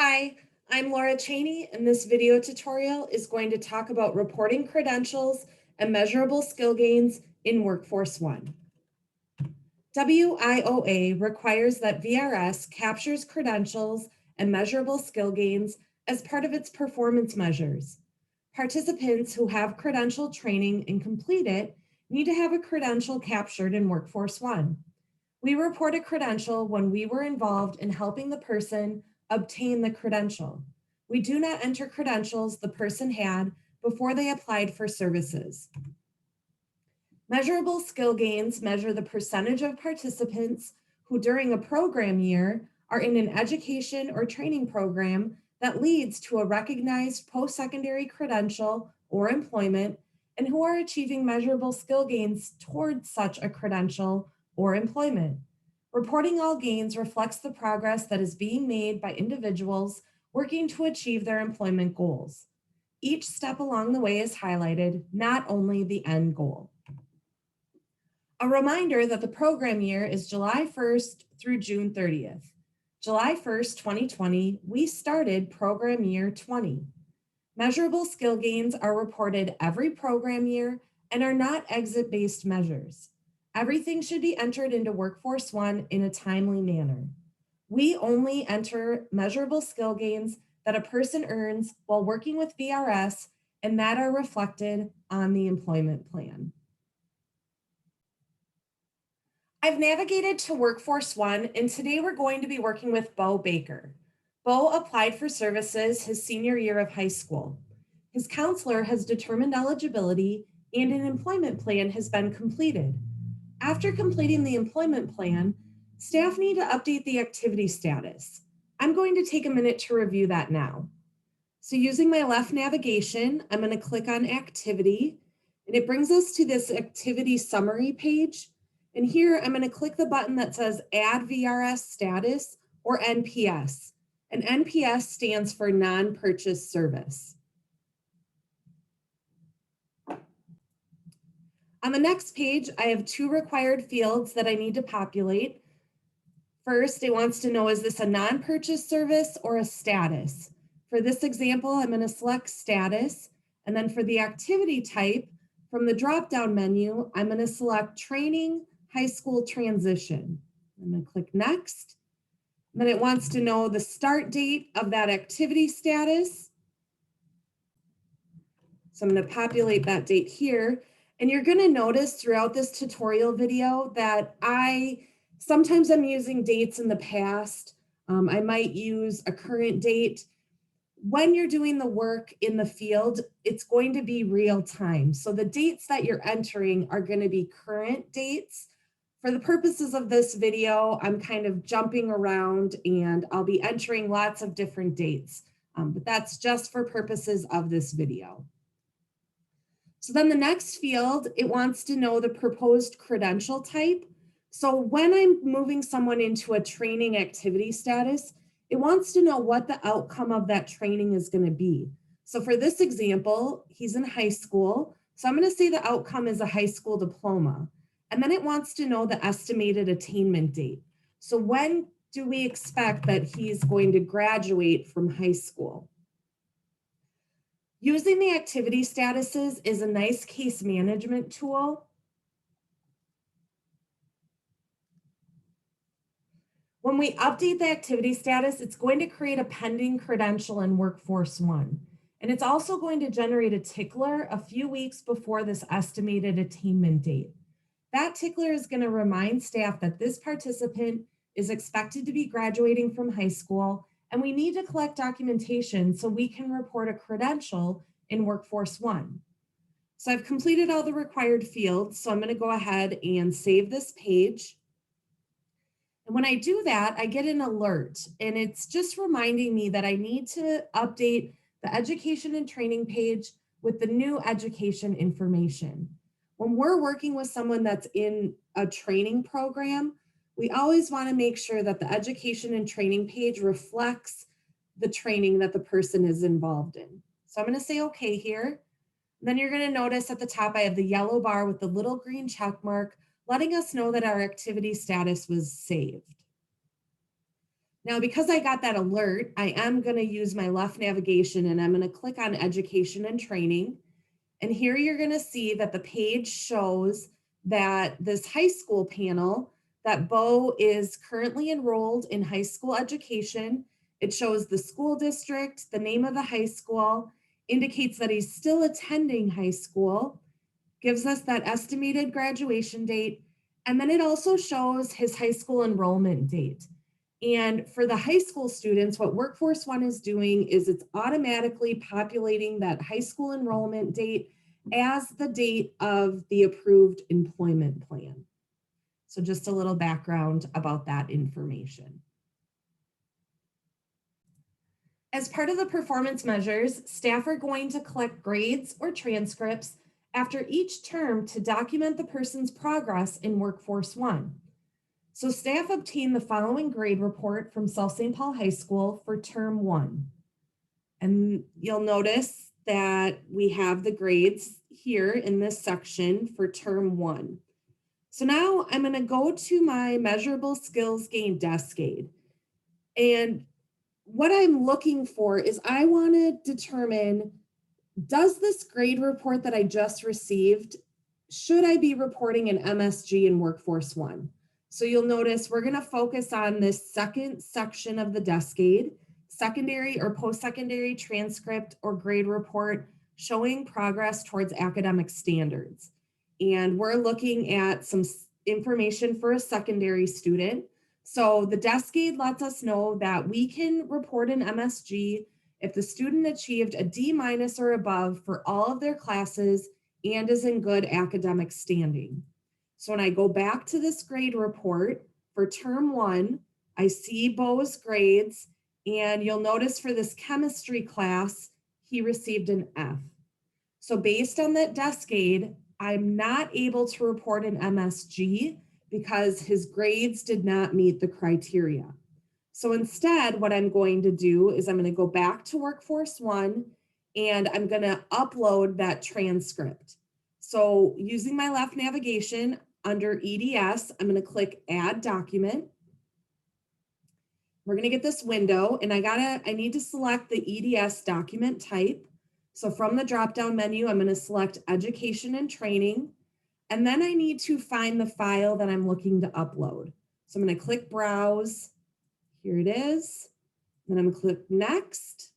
Hi, I'm Laura Cheney, and this video tutorial is going to talk about reporting credentials and measurable skill gains in Workforce One. WIOA requires that VRS captures credentials and measurable skill gains as part of its performance measures. Participants who have credential training and complete it need to have a credential captured in Workforce One. We report a credential when we were involved in helping the person obtain the credential. We do not enter credentials the person had before they applied for services. Measurable skill gains measure the percentage of participants who during a program year are in an education or training program that leads to a recognized post-secondary credential or employment and who are achieving measurable skill gains towards such a credential or employment. Reporting all gains reflects the progress that is being made by individuals working to achieve their employment goals. Each step along the way is highlighted, not only the end goal. A reminder that the program year is July 1st through June 30th. July 1st, 2020, we started program year 20. Measurable skill gains are reported every program year and are not exit-based measures. Everything should be entered into Workforce One in a timely manner. We only enter measurable skill gains that a person earns while working with VRS and that are reflected on the employment plan. I've navigated to Workforce One, and today we're going to be working with Bo Baker. Bo applied for services his senior year of high school. His counselor has determined eligibility and an employment plan has been completed. After completing the employment plan, staff need to update the activity status. I'm going to take a minute to review that now. So using my left navigation, I'm going to click on activity, and it brings us to this activity summary page. And here I'm going to click the button that says Add VRS Status or NPS. And NPS stands for non-purchase service. On the next page, I have two required fields that I need to populate. First, it wants to know, is this a non-purchase service or a status? For this example, I'm going to select status. And then for the activity type, from the drop-down menu, I'm going to select training, high school transition. I'm going to click next. And then it wants to know the start date of that activity status. So I'm going to populate that date here. And you're going to notice throughout this tutorial video that sometimes I'm using dates in the past. I might use a current date. When you're doing the work in the field, it's going to be real time. So the dates that you're entering are going to be current dates. For the purposes of this video, I'm kind of jumping around and I'll be entering lots of different dates, but that's just for purposes of this video. So then the next field, it wants to know the proposed credential type. So when I'm moving someone into a training activity status, it wants to know what the outcome of that training is going to be. So for this example, he's in high school. So I'm going to say the outcome is a high school diploma. And then it wants to know the estimated attainment date. So when do we expect that he's going to graduate from high school? Using the activity statuses is a nice case management tool. When we update the activity status, it's going to create a pending credential in Workforce One. And it's also going to generate a tickler a few weeks before this estimated attainment date. That tickler is going to remind staff that this participant is expected to be graduating from high school, and we need to collect documentation so we can report a credential in Workforce One. So I've completed all the required fields, so I'm going to go ahead and save this page. And when I do that, I get an alert, and it's just reminding me that I need to update the education and training page with the new education information. When we're working with someone that's in a training program, we always want to make sure that the education and training page reflects the training that the person is involved in. So I'm going to say okay here. Then you're going to notice at the top, I have the yellow bar with the little green check mark, letting us know that our activity status was saved. Now, because I got that alert, I am going to use my left navigation and I'm going to click on education and training. And here you're going to see that the page shows that this high school panel, that Bo is currently enrolled in high school education. It shows the school district, the name of the high school, indicates that he's still attending high school, gives us that estimated graduation date, and then it also shows his high school enrollment date. And for the high school students, what Workforce One is doing is it's automatically populating that high school enrollment date as the date of the approved employment plan. So just a little background about that information. As part of the performance measures, staff are going to collect grades or transcripts after each term to document the person's progress in Workforce One. So staff obtained the following grade report from South St. Paul High School for term 1. And you'll notice that we have the grades here in this section for term 1. So now I'm going to go to my measurable skills gain desk aid. And what I'm looking for is I want to determine, does this grade report that I just received, should I be reporting an MSG in Workforce One? So you'll notice we're going to focus on this second section of the desk aid, secondary or post-secondary transcript or grade report showing progress towards academic standards. And we're looking at some information for a secondary student. So the desk aid lets us know that we can report an MSG if the student achieved a D- or above for all of their classes and is in good academic standing. So when I go back to this grade report for term 1, I see Bo's grades, and you'll notice for this chemistry class, he received an F. So based on that desk aid, I'm not able to report an MSG because his grades did not meet the criteria. So instead, what I'm going to do is I'm going to go back to Workforce One and I'm going to upload that transcript. So using my left navigation under EDS, I'm going to click Add Document. We're going to get this window and I need to select the EDS document type. So from the drop-down menu, I'm going to select Education and Training. And then I need to find the file that I'm looking to upload. So I'm going to click Browse. Here it is. Then I'm going to click Next.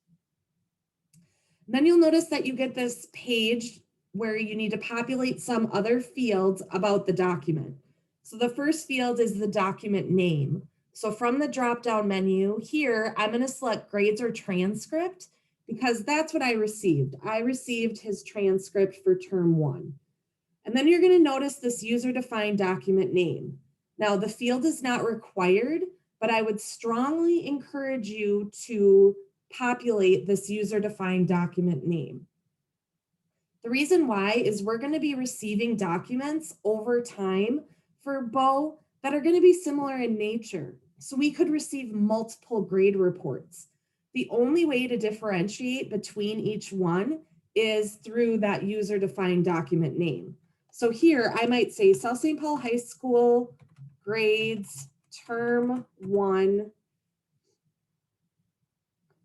Then you'll notice that you get this page where you need to populate some other fields about the document. So the first field is the document name. So from the drop-down menu here, I'm going to select Grades or Transcript because that's what I received. I received his transcript for term 1. And then you're going to notice this user-defined document name. Now, the field is not required, but I would strongly encourage you to populate this user-defined document name. The reason why is we're going to be receiving documents over time for Bo that are going to be similar in nature. So we could receive multiple grade reports. The only way to differentiate between each one is through that user-defined document name. So here I might say South St. Paul High School grades term 1.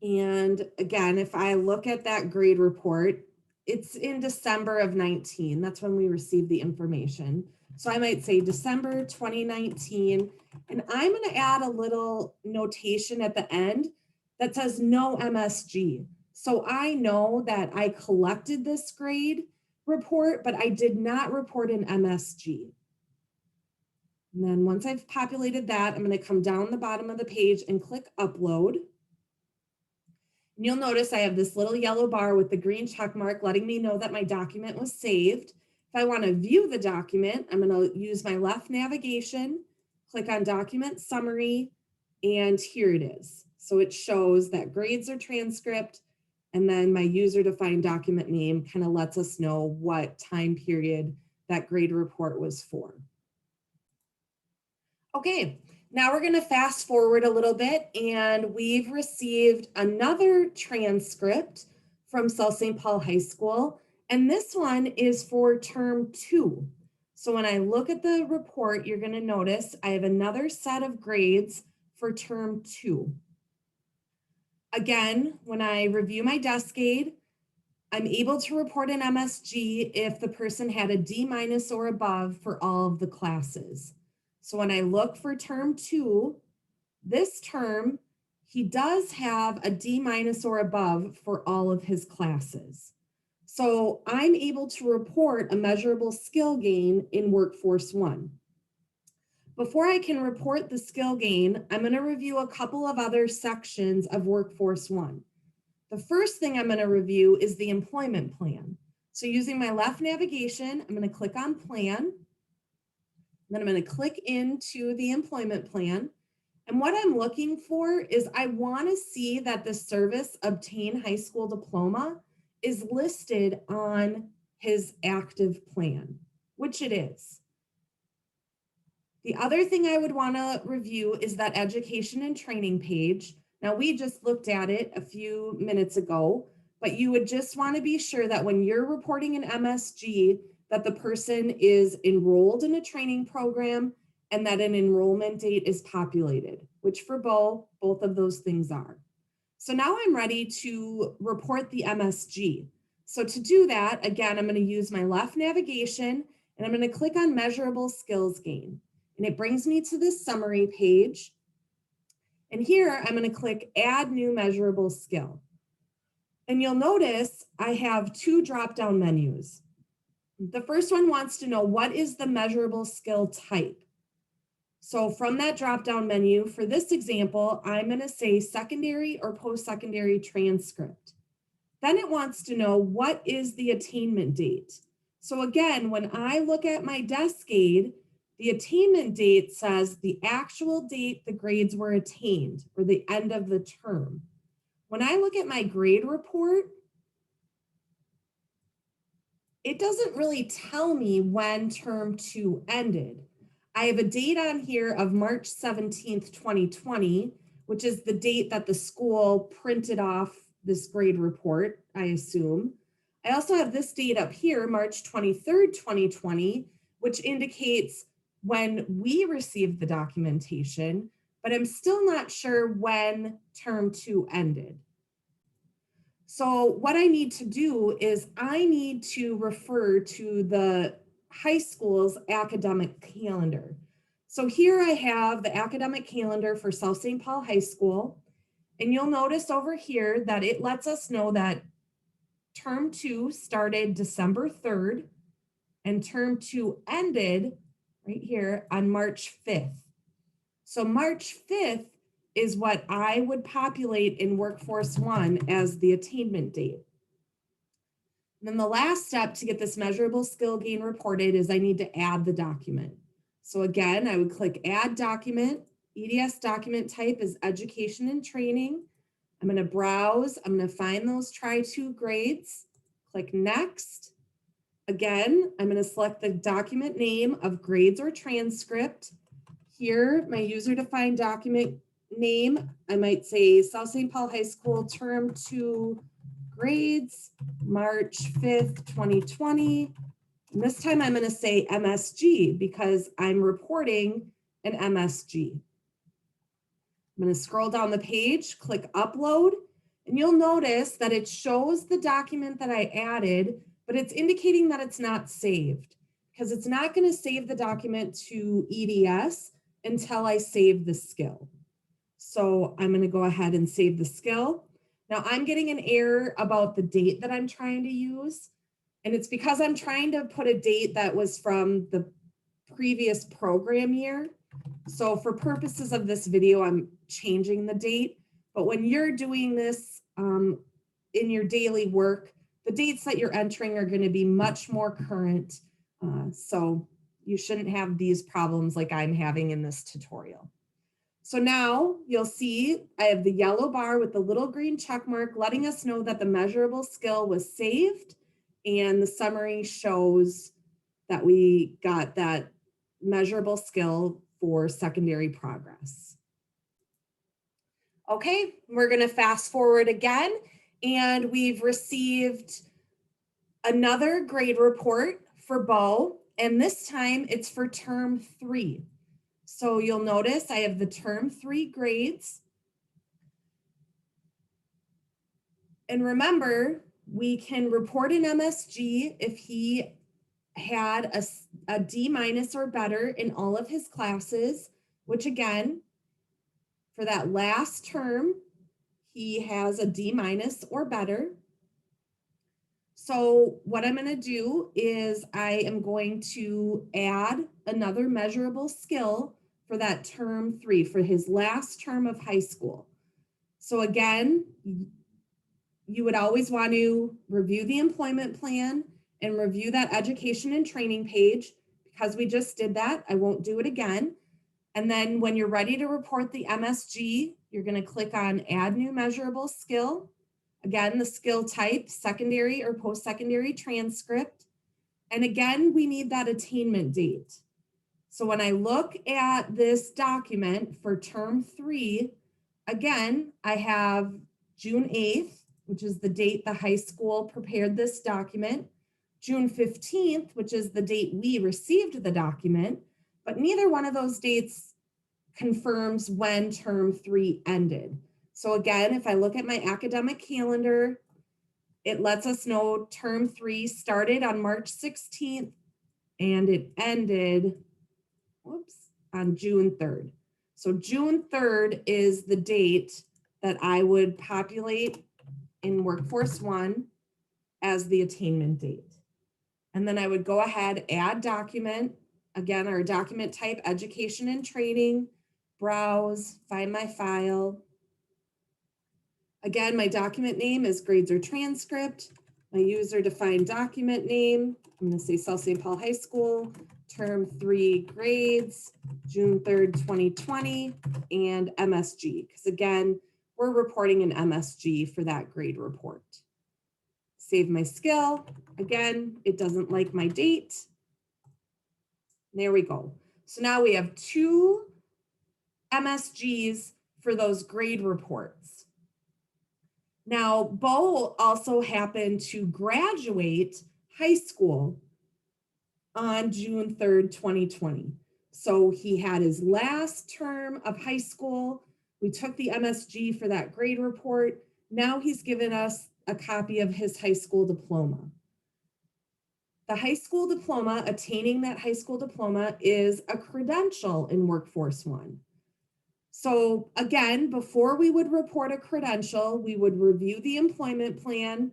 And again, if I look at that grade report, it's in December of 19. That's when we received the information. So I might say December 2019, and I'm going to add a little notation at the end that says no MSG. So I know that I collected this grade report, but I did not report an MSG. And then once I've populated that, I'm going to come down the bottom of the page and click Upload. And you'll notice I have this little yellow bar with the green check mark letting me know that my document was saved. If I want to view the document, I'm going to use my left navigation, click on Document Summary, and here it is. So it shows that grades or transcript, and then my user-defined document name kind of lets us know what time period that grade report was for. Okay, now we're going to fast forward a little bit, and we've received another transcript from South St. Paul High School, and this one is for term 2. So when I look at the report, you're going to notice I have another set of grades for term 2. Again, when I review my desk aid, I'm able to report an MSG if the person had a D- or above for all of the classes. So when I look for term 2, this term, he does have a D- or above for all of his classes. So I'm able to report a measurable skill gain in Workforce 1. Before I can report the skill gain, I'm going to review a couple of other sections of Workforce 1. The first thing I'm going to review is the employment plan. So using my left navigation, I'm going to click on plan. Then I'm going to click into the employment plan. And what I'm looking for is I want to see that the service obtain high school diploma is listed on his active plan, which it is. The other thing I would want to review is that education and training page. Now, we just looked at it a few minutes ago, but you would just want to be sure that when you're reporting an MSG, that the person is enrolled in a training program and that an enrollment date is populated, which for both of those things are. So now I'm ready to report the MSG. So to do that, again, I'm going to use my left navigation and I'm going to click on measurable skills gain. And it brings me to this summary page. And here I'm going to click add new measurable skill. And you'll notice I have two drop-down menus. The first one wants to know what is the measurable skill type. So from that drop-down menu, for this example, I'm going to say secondary or post-secondary transcript. Then it wants to know what is the attainment date. So again, when I look at my desk aid, the attainment date says the actual date the grades were attained or the end of the term. When I look at my grade report, it doesn't really tell me when term 2 ended. I have a date on here of March 17th, 2020, which is the date that the school printed off this grade report, I assume. I also have this date up here, March 23rd, 2020, which indicates when we received the documentation, but I'm still not sure when term 2 ended. So what I need to do is I need to refer to the high school's academic calendar. So here I have the academic calendar for South St. Paul High School. And you'll notice over here that it lets us know that term 2 started December 3rd and term 2 ended right here on March 5th. So March 5th is what I would populate in Workforce 1 as the attainment date. And then the last step to get this measurable skill gain reported is I need to add the document. So again, I would click add document. EDS document type is education and training. I'm going to browse. I'm going to find those try 2 grades. Click next. Again, I'm going to select the document name of grades or transcript. Here, my user defined document name, I might say South St. Paul High School term 2 grades, March 5th, 2020. And this time I'm going to say MSG because I'm reporting an MSG. I'm going to scroll down the page, click upload, and you'll notice that it shows the document that I added, but it's indicating that it's not saved because it's not going to save the document to EDS until I save the skill. So I'm going to go ahead and save the skill. Now I'm getting an error about the date that I'm trying to use. And it's because I'm trying to put a date that was from the previous program year. So for purposes of this video, I'm changing the date. But when you're doing this in your daily work, the dates that you're entering are going to be much more current. So you shouldn't have these problems like I'm having in this tutorial. So now you'll see I have the yellow bar with the little green check mark letting us know that the measurable skill was saved, and the summary shows that we got that measurable skill for secondary progress. Okay, we're going to fast forward again, and we've received another grade report for Bo, and this time it's for term 3. So you'll notice I have the term 3 grades. And remember, we can report an MSG if he had a D minus or better in all of his classes, which again, for that last term, he has a D minus or better. So what I'm going to do is I am going to add another measurable skill for that term 3, for his last term of high school. So again, you would always want to review the employment plan and review that education and training page. Because we just did that, I won't do it again. And then when you're ready to report the MSG, you're going to click on Add New Measurable Skill. Again, the skill type, secondary or post-secondary transcript. And again, we need that attainment date. So when I look at this document for term 3, again, I have June 8th, which is the date the high school prepared this document, June 15th, which is the date we received the document, but neither one of those dates confirms when term 3 ended. So again, if I look at my academic calendar, it lets us know term 3 started on March 16th and it ended, on June 3rd. So June 3rd is the date that I would populate in Workforce 1 as the attainment date. And then I would go ahead, add document, again, our document type, education and training, browse, find my file. Again, my document name is grades or transcript. My user defined document name, I'm going to say South St. Paul High School, term 3 grades, June 3rd, 2020, and MSG, because again, we're reporting an MSG for that grade report. Save my skill. Again, it doesn't like my date. There we go. So now we have 2 MSGs for those grade reports. Now, Bo also happened to graduate high school on June 3rd, 2020. So he had his last term of high school. We took the MSG for that grade report. Now he's given us a copy of his high school diploma. The high school diploma, attaining that high school diploma, is a credential in Workforce 1. So again, before we would report a credential, we would review the employment plan,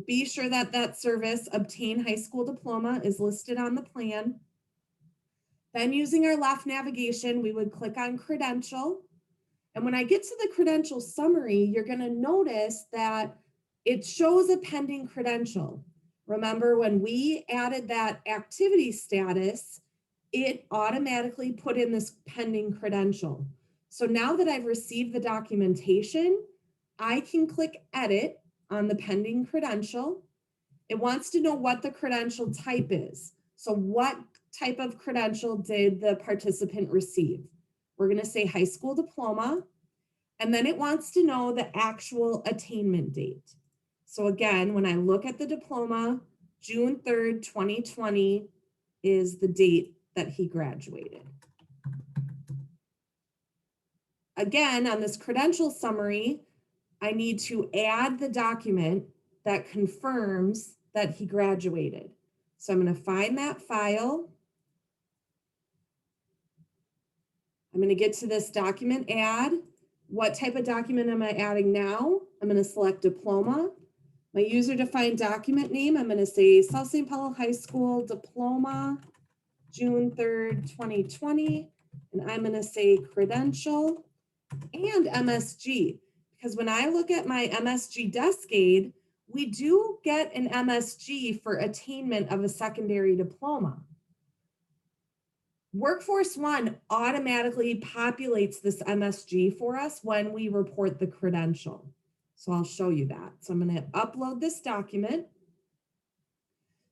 be sure that that service obtained high school diploma is listed on the plan. Then using our left navigation, we would click on credential. And when I get to the credential summary, you're going to notice that it shows a pending credential. Remember, when we added that activity status, it automatically put in this pending credential. So now that I've received the documentation, I can click edit on the pending credential. It wants to know what the credential type is. So what type of credential did the participant receive? We're going to say high school diploma. And then it wants to know the actual attainment date. So again, when I look at the diploma, June 3rd, 2020 is the date that he graduated. Again, on this credential summary, I need to add the document that confirms that he graduated. So I'm going to find that file. I'm going to get to this document add. What type of document am I adding now? I'm going to select diploma. My user defined document name, I'm going to say South St. Paul High School diploma, June 3rd, 2020. And I'm going to say credential and MSG. Because when I look at my MSG desk aid, we do get an MSG for attainment of a secondary diploma. Workforce 1 automatically populates this MSG for us when we report the credential. So I'll show you that. So I'm going to upload this document.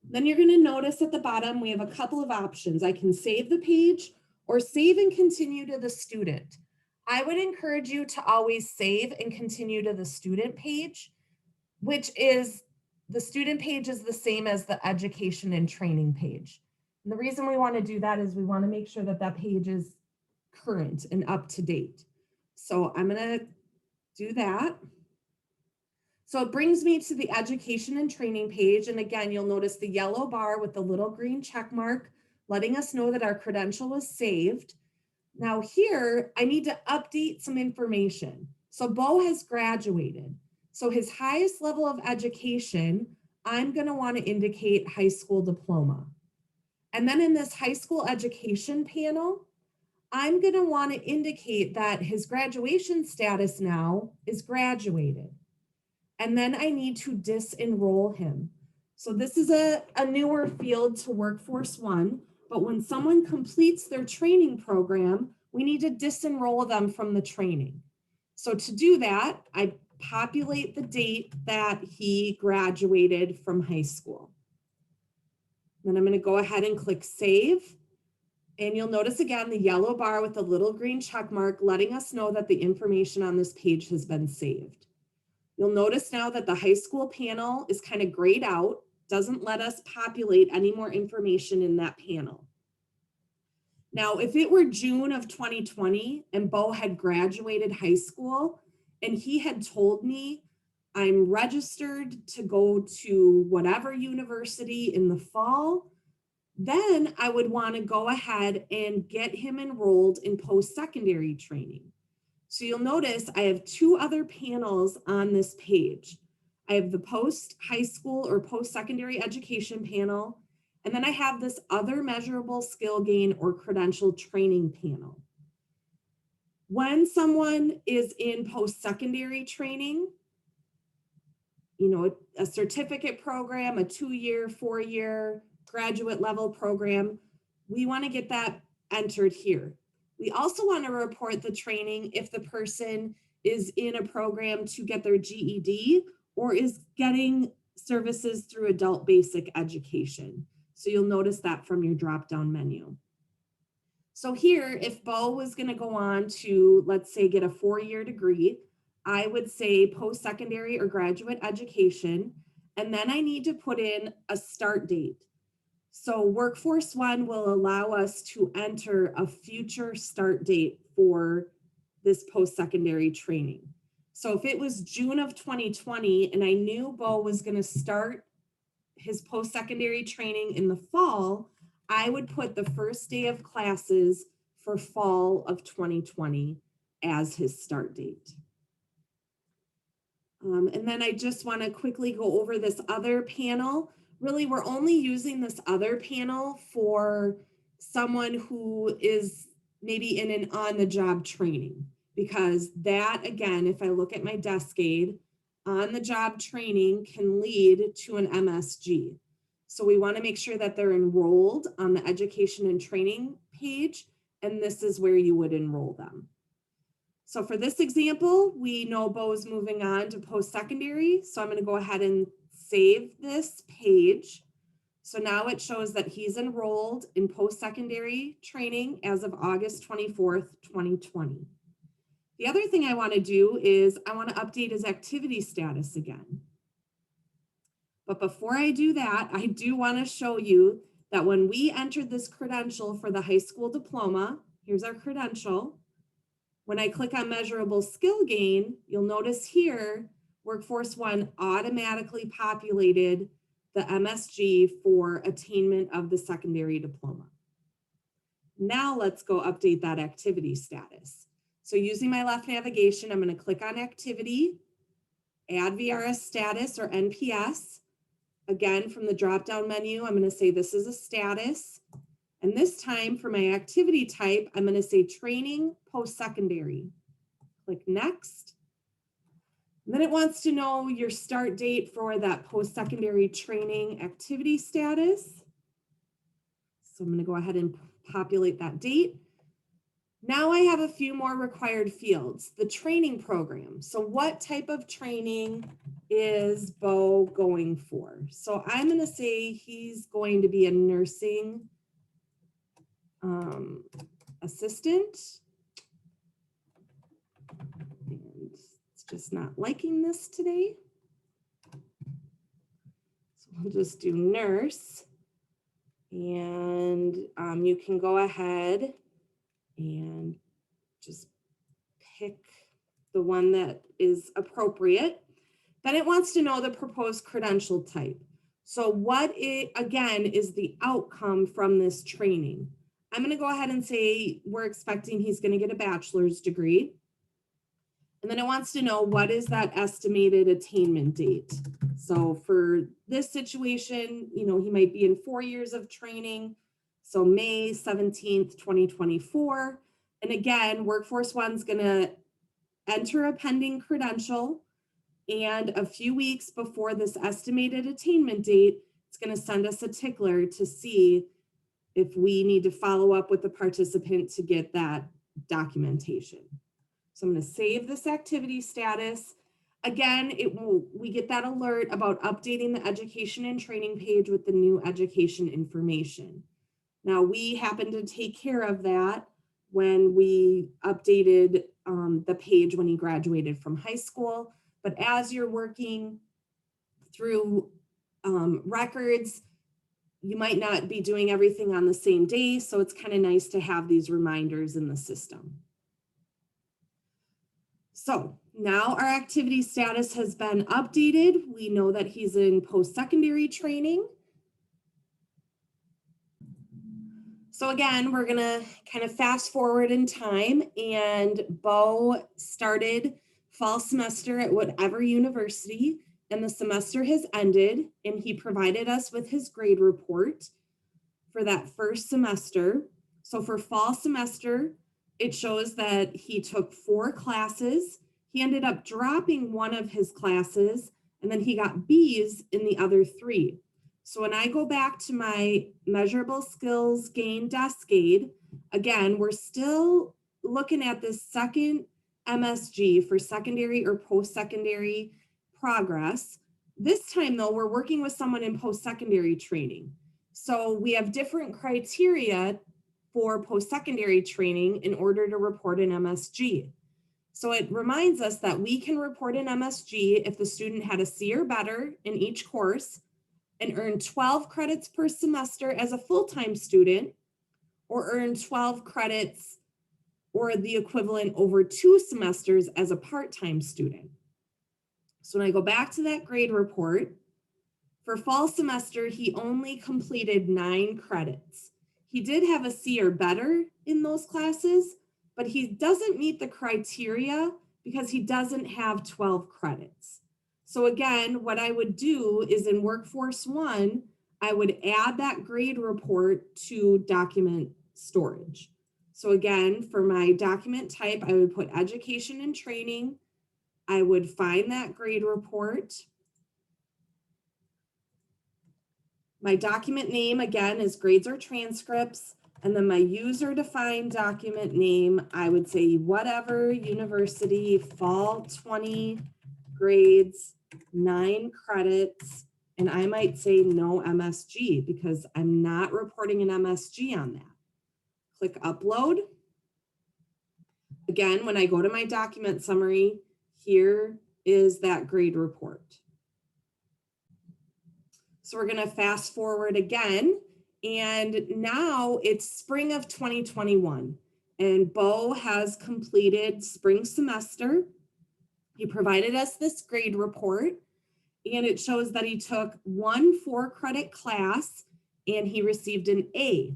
Then you're going to notice at the bottom, we have a couple of options. I can save the page or save and continue to the student. I would encourage you to always save and continue to the student page, which is the student page is the same as the education and training page. And the reason we want to do that is we want to make sure that that page is current and up to date. So I'm going to do that. So it brings me to the education and training page. And again, you'll notice the yellow bar with the little green check mark, letting us know that our credential was saved. Now here, I need to update some information. So Bo has graduated. So his highest level of education, I'm going to want to indicate high school diploma. And then in this high school education panel, I'm going to want to indicate that his graduation status now is graduated. And then I need to disenroll him. So this is a newer field to Workforce One, but when someone completes their training program, we need to disenroll them from the training. So to do that, I populate the date that he graduated from high school. Then I'm going to go ahead and click Save. And you'll notice again the yellow bar with the little green check mark letting us know that the information on this page has been saved. You'll notice now that the high school panel is kind of grayed out, doesn't let us populate any more information in that panel. Now, if it were June of 2020 and Bo had graduated high school and he had told me, I'm registered to go to whatever university in the fall, then I would want to go ahead and get him enrolled in post-secondary training. So you'll notice I have two other panels on this page. I have the post-high school or post-secondary education panel, and then I have this other measurable skill gain or credential training panel. When someone is in post-secondary training, a certificate program, a 2-year, 4-year graduate level program, we want to get that entered here. We also want to report the training if the person is in a program to get their GED or is getting services through adult basic education. So you'll notice that from your drop-down menu. So here, if Bo was going to go on to, let's say, get a 4-year degree, I would say post-secondary or graduate education, and then I need to put in a start date. So Workforce One will allow us to enter a future start date for this post-secondary training. So if it was June of 2020 and I knew Bo was going to start his post-secondary training in the fall, I would put the first day of classes for fall of 2020 as his start date. And then I just want to quickly go over this other panel. Really, we're only using this other panel for someone who is maybe in an on-the-job training, because that, again, if I look at my desk aid, on-the-job training can lead to an MSG. So we want to make sure that they're enrolled on the education and training page, and this is where you would enroll them. So for this example, we know Bo's moving on to post-secondary. So I'm going to go ahead and save this page. So now it shows that he's enrolled in post-secondary training as of August 24th, 2020. The other thing I want to do is I want to update his activity status again. But before I do that, I do want to show you that when we entered this credential for the high school diploma, here's our credential. When I click on measurable skill gain, you'll notice here, Workforce One automatically populated the MSG for attainment of the secondary diploma. Now let's go update that activity status. So using my left navigation, I'm going to click on activity, add VRS status or NPS. Again, from the drop-down menu, I'm going to say this is a status. And this time for my activity type, I'm going to say training post-secondary. Click next. And then it wants to know your start date for that post-secondary training activity status. So I'm going to go ahead and populate that date. Now I have a few more required fields. The training program. So what type of training is Bo going for? So I'm going to say he's going to be a nursing assistant. And it's just not liking this today. So we'll just do nurse. And you can go ahead and just pick the one that is appropriate. Then it wants to know the proposed credential type. So what it, again, is the outcome from this training. I'm going to go ahead and say we're expecting he's going to get a bachelor's degree. And then it wants to know what is that estimated attainment date. So for this situation, you know, he might be in 4 years of training. So May 17th, 2024. And again, Workforce One's going to enter a pending credential, and a few weeks before this estimated attainment date, it's going to send us a tickler to see if we need to follow up with the participant to get that documentation. So I'm going to save this activity status. Again, we get that alert about updating the education and training page with the new education information. Now, we happen to take care of that when we updated the page when he graduated from high school. But as you're working through records, you might not be doing everything on the same day. So it's kind of nice to have these reminders in the system. So now our activity status has been updated. We know that he's in post-secondary training. So again, we're gonna kind of fast forward in time, and Bo started fall semester at whatever university, and the semester has ended, and he provided us with his grade report for that first semester. So for fall semester, it shows that he took 4 classes. He ended up dropping one of his classes, and then he got B's in the other 3. So when I go back to my measurable skills gain Cascade, again, we're still looking at this second MSG for secondary or post-secondary progress. This time though, we're working with someone in post-secondary training. So we have different criteria for post-secondary training in order to report an MSG. So it reminds us that we can report an MSG if the student had a C or better in each course and earned 12 credits per semester as a full-time student, or earned 12 credits or the equivalent over 2 semesters as a part-time student. So when I go back to that grade report, for fall semester, he only completed 9 credits. He did have a C or better in those classes, but he doesn't meet the criteria because he doesn't have 12 credits. So again, what I would do is in Workforce One, I would add that grade report to document storage. So again, for my document type, I would put education and training. I would find that grade report. My document name, again, is grades or transcripts. And then my user defined document name, I would say whatever university, fall 20 grades, 9 credits. And I might say no MSG because I'm not reporting an MSG on that. Click upload. Again, when I go to my document summary, here is that grade report. So we're going to fast forward again. And now it's spring of 2021. And Bo has completed spring semester. He provided us this grade report. And it shows that he took 1 4-credit class and he received an A.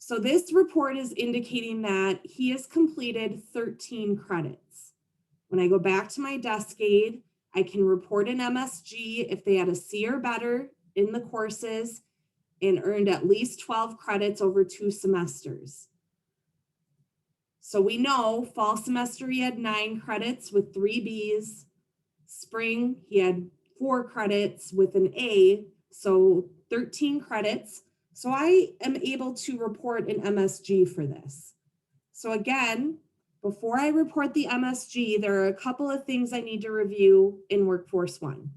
So this report is indicating that he has completed 13 credits. When I go back to my Cascade, I can report an MSG if they had a C or better in the courses and earned at least 12 credits over 2 semesters. So we know fall semester he had 9 credits with 3 B's. Spring he had 4 credits with an A, so 13 credits. So I am able to report an MSG for this. So again, before I report the MSG, there are a couple of things I need to review in Workforce One.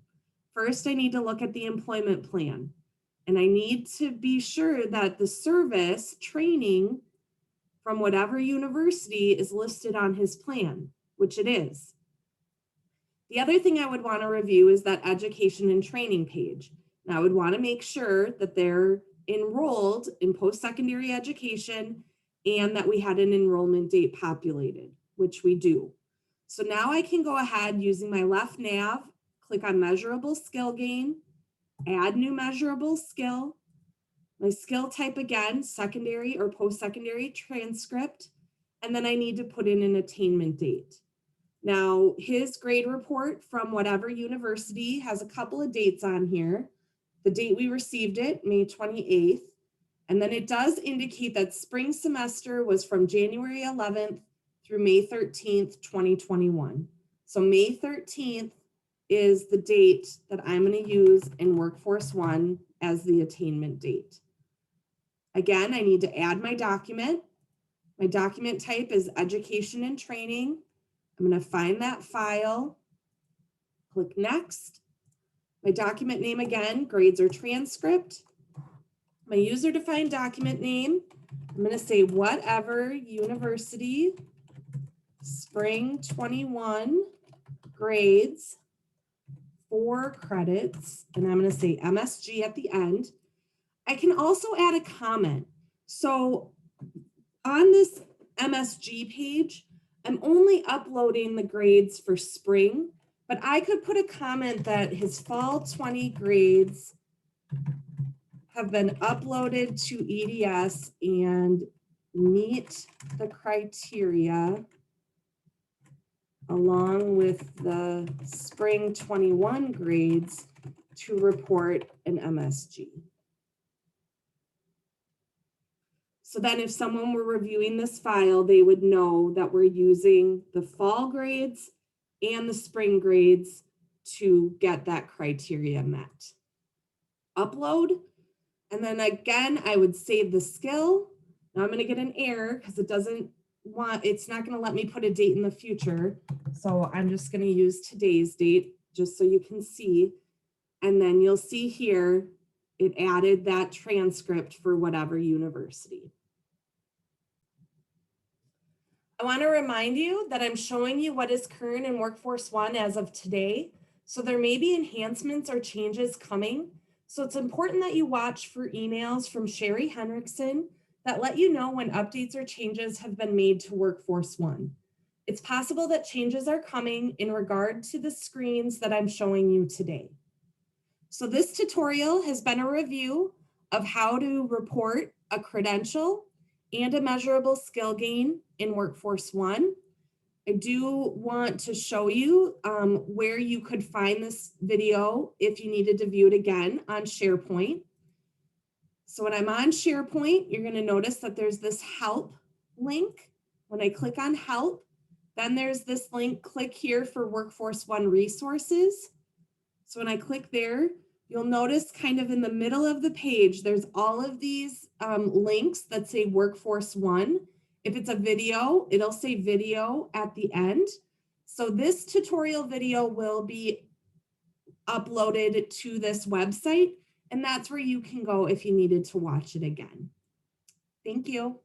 First, I need to look at the employment plan, and I need to be sure that the service training from whatever university is listed on his plan, which it is. The other thing I would want to review is that education and training page. Now I would want to make sure that they're enrolled in post-secondary education and that we had an enrollment date populated, which we do. So now I can go ahead using my left nav, click on measurable skill gain, add new measurable skill, my skill type again, secondary or post-secondary transcript, and then I need to put in an attainment date. Now, his grade report from whatever university has a couple of dates on here. The date we received it, May 28th, and then it does indicate that spring semester was from January 11th through May 13th, 2021. So May 13th is the date that I'm going to use in Workforce One as the attainment date. Again, I need to add my document. My document type is education and training. I'm going to find that file, click next. My document name again, grades or transcript. My user defined document name, I'm going to say whatever university, spring 21 grades, 4 credits, and I'm going to say MSG at the end. I can also add a comment. So on this MSG page, I'm only uploading the grades for spring, but I could put a comment that his fall 20 grades have been uploaded to EDS and meet the criteria along with the spring 21 grades to report an MSG. So then if someone were reviewing this file, they would know that we're using the fall grades and the spring grades to get that criteria met. Upload, and then again, I would save the skill. Now I'm going to get an error because it's not going to let me put a date in the future. So I'm just going to use today's date just so you can see. And then you'll see here, it added that transcript for whatever university. I want to remind you that I'm showing you what is current in Workforce One as of today. So there may be enhancements or changes coming. So it's important that you watch for emails from Sherry Henriksen that let you know when updates or changes have been made to Workforce One. It's possible that changes are coming in regard to the screens that I'm showing you today. So this tutorial has been a review of how to report a credential and a measurable skill gain in Workforce One. I do want to show you where you could find this video if you needed to view it again on SharePoint. So when I'm on SharePoint, you're going to notice that there's this help link. When I click on help, then there's this link, click here for Workforce One resources. So when I click there, you'll notice kind of in the middle of the page, there's all of these links that say Workforce One. If it's a video, it'll say video at the end. So this tutorial video will be uploaded to this website, and that's where you can go if you needed to watch it again. Thank you.